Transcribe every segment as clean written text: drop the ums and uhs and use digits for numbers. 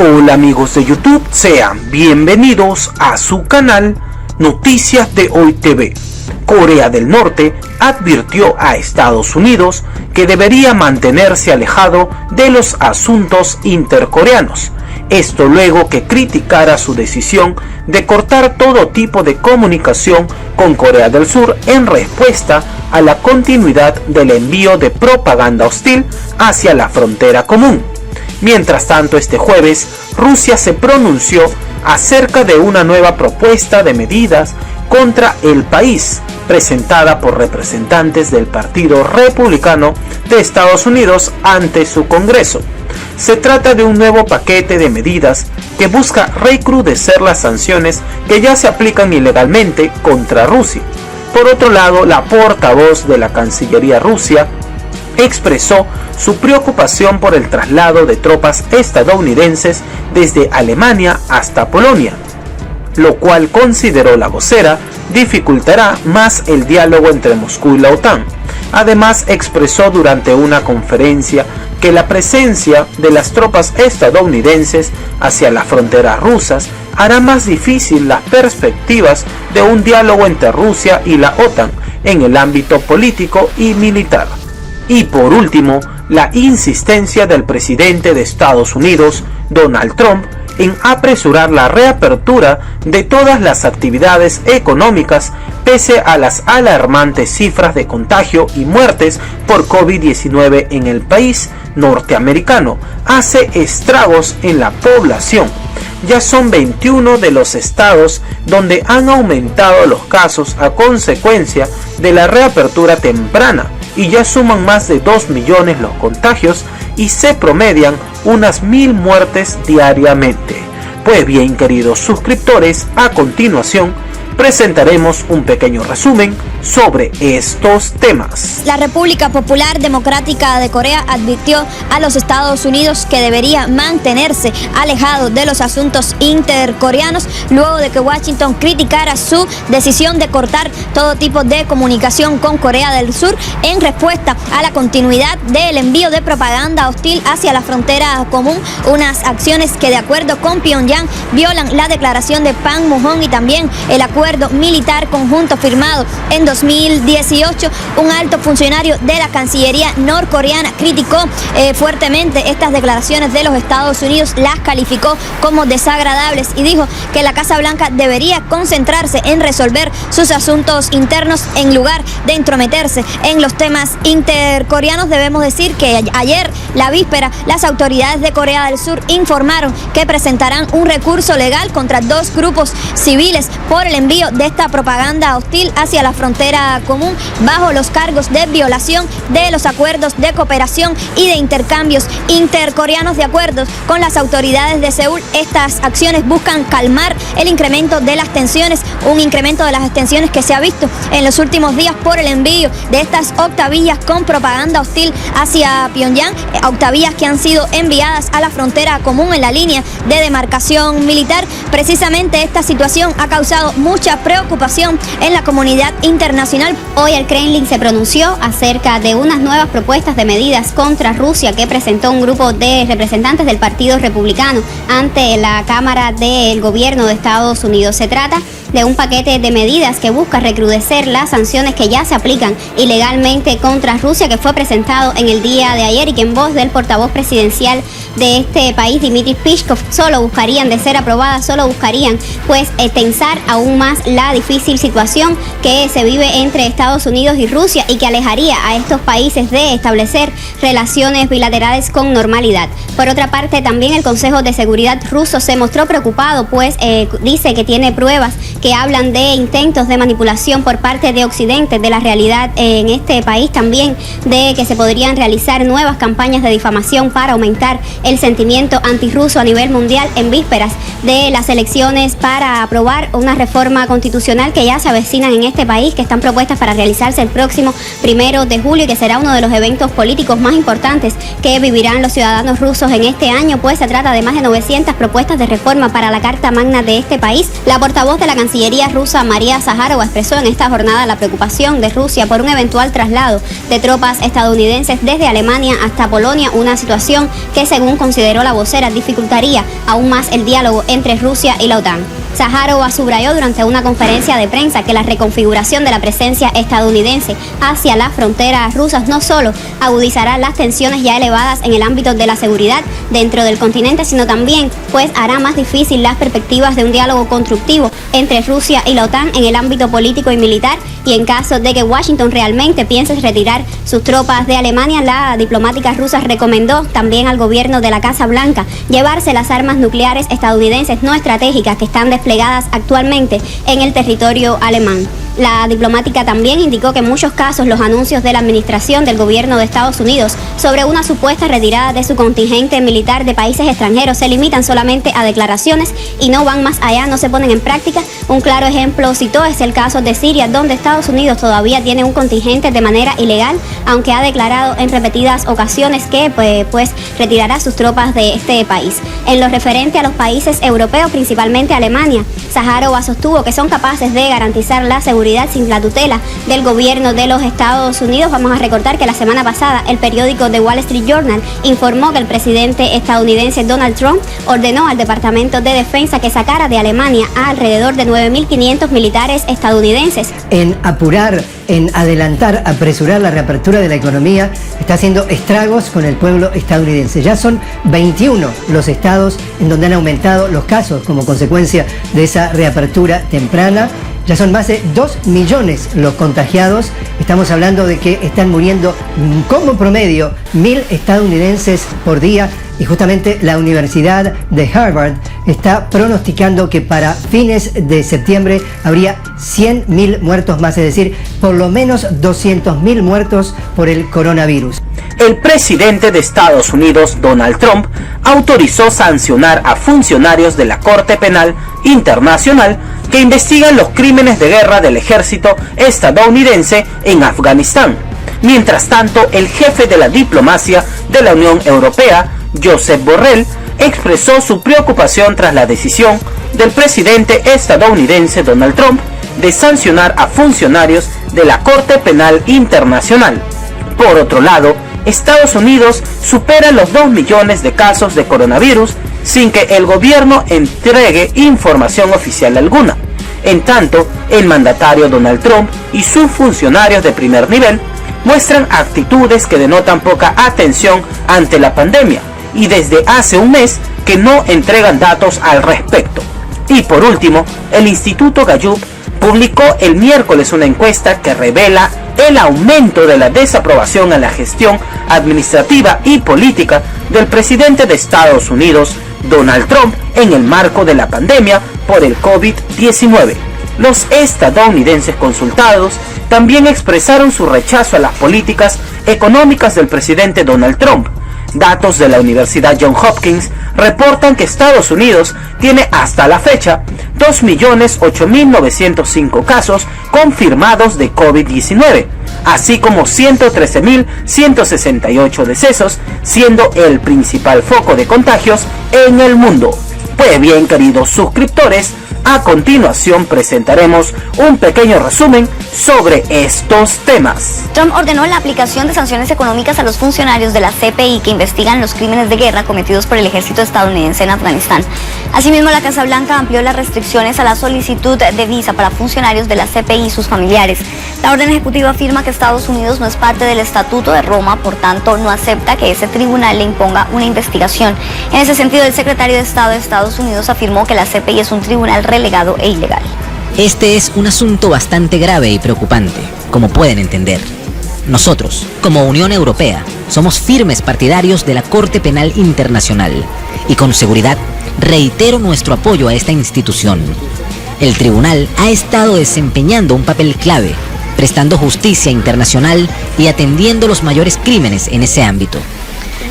Hola amigos de YouTube, sean bienvenidos a su canal Noticias de Hoy TV. Corea del Norte advirtió a Estados Unidos que debería mantenerse alejado de los asuntos intercoreanos. Esto luego que criticara su decisión de cortar todo tipo de comunicación con Corea del Sur en respuesta a la continuidad del envío de propaganda hostil hacia la frontera común. Mientras tanto, este jueves, Rusia se pronunció acerca de una nueva propuesta de medidas contra el país, presentada por representantes del Partido Republicano de Estados Unidos ante su Congreso. Se trata de un nuevo paquete de medidas que busca recrudecer las sanciones que ya se aplican ilegalmente contra Rusia. Por otro lado, la portavoz de la Cancillería Rusia expresó su preocupación por el traslado de tropas estadounidenses desde Alemania hasta Polonia, lo cual, consideró la vocera, dificultará más el diálogo entre Moscú y la OTAN. Además, expresó durante una conferencia que la presencia de las tropas estadounidenses hacia las fronteras rusas hará más difícil las perspectivas de un diálogo entre Rusia y la OTAN en el ámbito político y militar. Y por último, la insistencia del presidente de Estados Unidos, Donald Trump, en apresurar la reapertura de todas las actividades económicas pese a las alarmantes cifras de contagio y muertes por COVID-19 en el país norteamericano, hace estragos en la población. Ya son 21 de los estados donde han aumentado los casos a consecuencia de la reapertura temprana, y ya suman más de 2 millones los contagios y se promedian unas 1000 muertes diariamente. Pues bien, queridos suscriptores, a continuación presentaremos un pequeño resumen sobre estos temas. La República Popular Democrática de Corea advirtió a los Estados Unidos que debería mantenerse alejado de los asuntos intercoreanos luego de que Washington criticara su decisión de cortar todo tipo de comunicación con Corea del Sur en respuesta a la continuidad del envío de propaganda hostil hacia la frontera común, unas acciones que de acuerdo con Pyongyang violan la declaración de Panmunjom y también el acuerdo militar conjunto firmado en 2018. Un alto funcionario de la Cancillería norcoreana criticó fuertemente estas declaraciones de los Estados Unidos, las calificó como desagradables y dijo que la Casa Blanca debería concentrarse en resolver sus asuntos internos en lugar de entrometerse en los temas intercoreanos. Debemos decir que ayer, la víspera, las autoridades de Corea del Sur informaron que presentarán un recurso legal contra 2 grupos civiles por el envío de esta propaganda hostil hacia la frontera común bajo los cargos de violación de los acuerdos de cooperación y de intercambios intercoreanos. De acuerdo con las autoridades de Seúl, estas acciones buscan calmar el incremento de las tensiones, un incremento de las tensiones que se ha visto en los últimos días por el envío de estas octavillas con propaganda hostil hacia Pyongyang, octavillas que han sido enviadas a la frontera común en la línea de demarcación militar. Precisamente esta situación ha causado mucha preocupación en la comunidad internacional. Hoy el Kremlin se pronunció acerca de unas nuevas propuestas de medidas contra Rusia que presentó un grupo de representantes del Partido Republicano ante la Cámara del Gobierno de Estados Unidos. Se trata de un paquete de medidas que busca recrudecer las sanciones que ya se aplican ilegalmente contra Rusia, que fue presentado en el día de ayer y que en voz del portavoz presidencial de este país, Dmitry Peskov, solo buscarían, de ser aprobadas, solo buscarían pues tensar aún más la difícil situación que se vive entre Estados Unidos y Rusia y que alejaría a estos países de establecer relaciones bilaterales con normalidad. Por otra parte, también el Consejo de Seguridad ruso se mostró preocupado, pues dice que tiene pruebas que hablan de intentos de manipulación por parte de Occidente de la realidad en este país, también de que se podrían realizar nuevas campañas de difamación para aumentar el sentimiento antirruso a nivel mundial en vísperas de las elecciones para aprobar una reforma constitucional que ya se avecinan en este país, que están propuestas para realizarse el próximo 1 de julio y que será uno de los eventos políticos más importantes que vivirán los ciudadanos rusos en este año, pues se trata de más de 900 propuestas de reforma para la Carta Magna de este país. La portavoz de la Cancillería rusa, María Zaharova, expresó en esta jornada la preocupación de Rusia por un eventual traslado de tropas estadounidenses desde Alemania hasta Polonia, una situación que, según consideró la vocera, dificultaría aún más el diálogo entre Rusia y la OTAN. Zaharova subrayó durante una conferencia de prensa que la reconfiguración de la presencia estadounidense hacia las fronteras rusas no solo agudizará las tensiones ya elevadas en el ámbito de la seguridad dentro del continente, sino también pues hará más difícil las perspectivas de un diálogo constructivo entre Rusia y la OTAN en el ámbito político y militar, y en caso de que Washington realmente piense retirar sus tropas de Alemania, la diplomática rusa recomendó también al gobierno de la Casa Blanca llevarse las armas nucleares estadounidenses no estratégicas que están desplegadas actualmente en el territorio alemán. La diplomática también indicó que en muchos casos los anuncios de la administración del gobierno de Estados Unidos sobre una supuesta retirada de su contingente militar de países extranjeros se limitan solamente a declaraciones y no van más allá, no se ponen en práctica. Un claro ejemplo citó es el caso de Siria, donde Estados Unidos todavía tiene un contingente de manera ilegal, aunque ha declarado en repetidas ocasiones que pues retirará sus tropas de este país. En lo referente a los países europeos, principalmente Alemania, Zaharova sostuvo que son capaces de garantizar la seguridad sin la tutela del gobierno de los Estados Unidos. Vamos a recordar que la semana pasada el periódico The Wall Street Journal informó que el presidente estadounidense Donald Trump ordenó al Departamento de Defensa que sacara de Alemania a alrededor de 9.500 militares estadounidenses. En adelantar, apresurar la reapertura de la economía, está haciendo estragos con el pueblo estadounidense. Ya son 21 los estados en donde han aumentado los casos como consecuencia de esa reapertura temprana. Ya son más de 2 millones los contagiados. Estamos hablando de que están muriendo como promedio 1.000 estadounidenses por día. Y justamente la Universidad de Harvard está pronosticando que para fines de septiembre habría 100.000 muertos más, es decir, por lo menos 200.000 muertos por el coronavirus. El presidente de Estados Unidos, Donald Trump, autorizó sancionar a funcionarios de la Corte Penal Internacional que investigan los crímenes de guerra del ejército estadounidense en Afganistán. Mientras tanto, el jefe de la diplomacia de la Unión Europea, Josep Borrell, expresó su preocupación tras la decisión del presidente estadounidense Donald Trump de sancionar a funcionarios de la Corte Penal Internacional. Por otro lado, Estados Unidos supera los 2 millones de casos de coronavirus sin que el gobierno entregue información oficial alguna. En tanto, el mandatario Donald Trump y sus funcionarios de primer nivel muestran actitudes que denotan poca atención ante la pandemia y desde hace un mes que no entregan datos al respecto. Y por último, el Instituto Gallup publicó el miércoles una encuesta que revela el aumento de la desaprobación a la gestión administrativa y política del presidente de Estados Unidos, Donald Trump, en el marco de la pandemia por el COVID-19. Los estadounidenses consultados también expresaron su rechazo a las políticas económicas del presidente Donald Trump. Datos de la Universidad Johns Hopkins reportan que Estados Unidos tiene hasta la fecha 2.008.905 casos confirmados de COVID-19, así como 113.168 decesos, siendo el principal foco de contagios en el mundo. Pues bien, queridos suscriptores, a continuación presentaremos un pequeño resumen sobre estos temas. Trump ordenó la aplicación de sanciones económicas a los funcionarios de la CPI que investigan los crímenes de guerra cometidos por el ejército estadounidense en Afganistán. Asimismo, la Casa Blanca amplió las restricciones a la solicitud de visa para funcionarios de la CPI y sus familiares. La orden ejecutiva afirma que Estados Unidos no es parte del Estatuto de Roma, por tanto no acepta que ese tribunal le imponga una investigación. En ese sentido, el secretario de Estado de Estados Unidos afirmó que la CPI es un tribunal relegado e ilegal. Este es un asunto bastante grave y preocupante, como pueden entender. Nosotros, como Unión Europea, somos firmes partidarios de la Corte Penal Internacional y con seguridad reitero nuestro apoyo a esta institución. El tribunal ha estado desempeñando un papel clave, prestando justicia internacional y atendiendo los mayores crímenes en ese ámbito.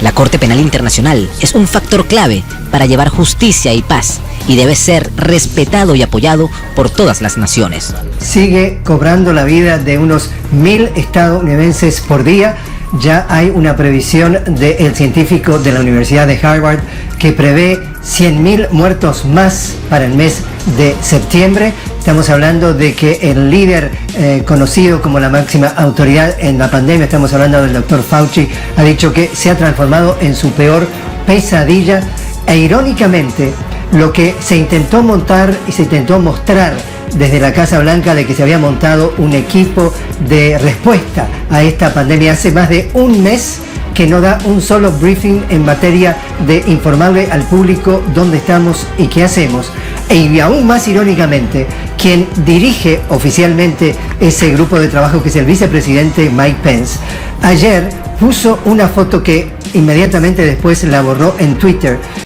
La Corte Penal Internacional es un factor clave para llevar justicia y paz y debe ser respetado y apoyado por todas las naciones. Sigue cobrando la vida de unos 1.000 estadounidenses por día. Ya hay una previsión del científico de la Universidad de Harvard que prevé 100.000 muertos más para el mes de septiembre. Estamos hablando de que el líder conocido como la máxima autoridad en la pandemia, estamos hablando del doctor Fauci, ha dicho que se ha transformado en su peor pesadilla. E irónicamente, lo que se intentó montar y se intentó mostrar desde la Casa Blanca de que se había montado un equipo de respuesta a esta pandemia hace más de un mes, que no da un solo briefing en materia de informarle al público dónde estamos y qué hacemos. Y aún más irónicamente, quien dirige oficialmente ese grupo de trabajo, que es el vicepresidente Mike Pence, ayer puso una foto que inmediatamente después la borró en Twitter,